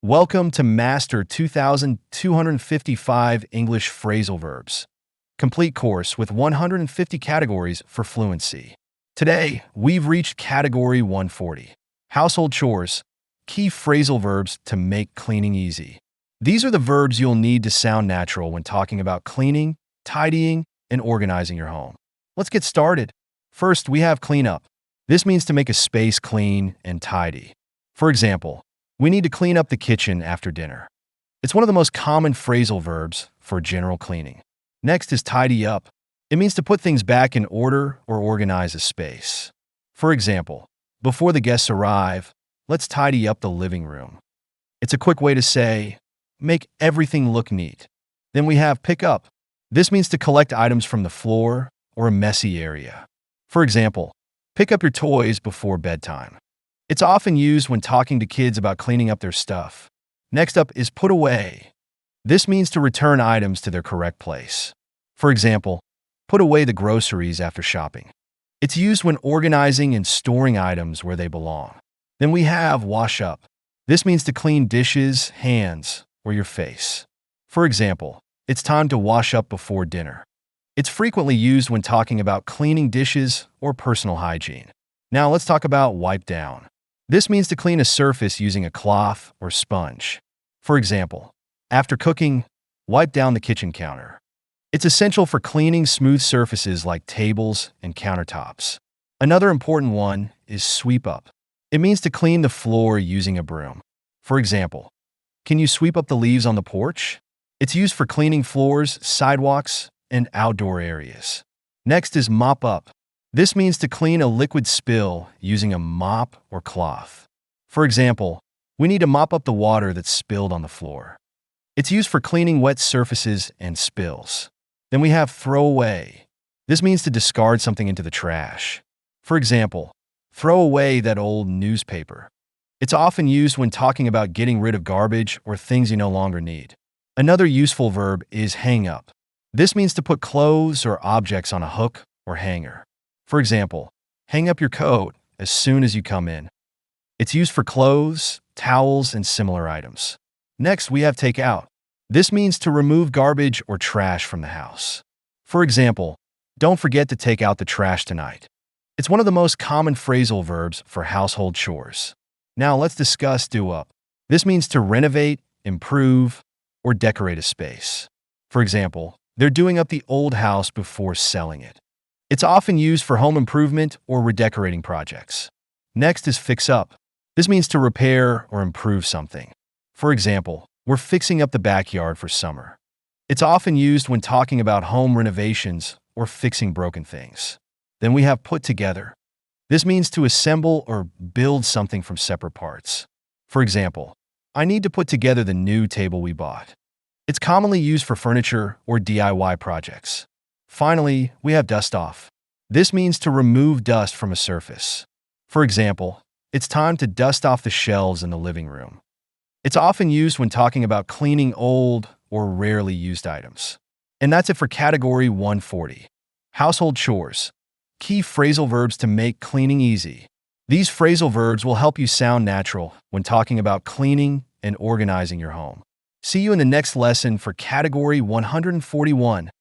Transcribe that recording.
Welcome to Master 2255 English Phrasal Verbs, complete course with 150 categories for fluency. Today, we've reached category 140, Household Chores, key phrasal verbs to make cleaning easy. These are the verbs you'll need to sound natural when talking about cleaning, tidying, and organizing your home. Let's get started. First, we have clean up. This means to make a space clean and tidy. For example, we need to clean up the kitchen after dinner. It's one of the most common phrasal verbs for general cleaning. Next is tidy up. It means to put things back in order or organize a space. For example, before the guests arrive, let's tidy up the living room. It's a quick way to say, make everything look neat. Then we have pick up. This means to collect items from the floor or a messy area. For example, pick up your toys before bedtime. It's often used when talking to kids about cleaning up their stuff. Next up is put away. This means to return items to their correct place. For example, put away the groceries after shopping. It's used when organizing and storing items where they belong. Then we have wash up. This means to clean dishes, hands, or your face. For example, it's time to wash up before dinner. It's frequently used when talking about cleaning dishes or personal hygiene. Now let's talk about wipe down. This means to clean a surface using a cloth or sponge. For example, after cooking, wipe down the kitchen counter. It's essential for cleaning smooth surfaces like tables and countertops. Another important one is sweep up. It means to clean the floor using a broom. For example, can you sweep up the leaves on the porch? It's used for cleaning floors, sidewalks, and outdoor areas. Next is mop up. This means to clean a liquid spill using a mop or cloth. For example, we need to mop up the water that's spilled on the floor. It's used for cleaning wet surfaces and spills. Then we have throw away. This means to discard something into the trash. For example, throw away that old newspaper. It's often used when talking about getting rid of garbage or things you no longer need. Another useful verb is hang up. This means to put clothes or objects on a hook or hanger. For example, hang up your coat as soon as you come in. It's used for clothes, towels, and similar items. Next, we have take out. This means to remove garbage or trash from the house. For example, don't forget to take out the trash tonight. It's one of the most common phrasal verbs for household chores. Now let's discuss do up. This means to renovate, improve, or decorate a space. For example, they're doing up the old house before selling it. It's often used for home improvement or redecorating projects. Next is fix up. This means to repair or improve something. For example, we're fixing up the backyard for summer. It's often used when talking about home renovations or fixing broken things. Then we have put together. This means to assemble or build something from separate parts. For example, I need to put together the new table we bought. It's commonly used for furniture or DIY projects. Finally, we have dust off. This means to remove dust from a surface. For example, it's time to dust off the shelves in the living room. It's often used when talking about cleaning old or rarely used items. And that's it for category 140. Household chores. Key phrasal verbs to make cleaning easy. These phrasal verbs will help you sound natural when talking about cleaning and organizing your home. See you in the next lesson for category 141.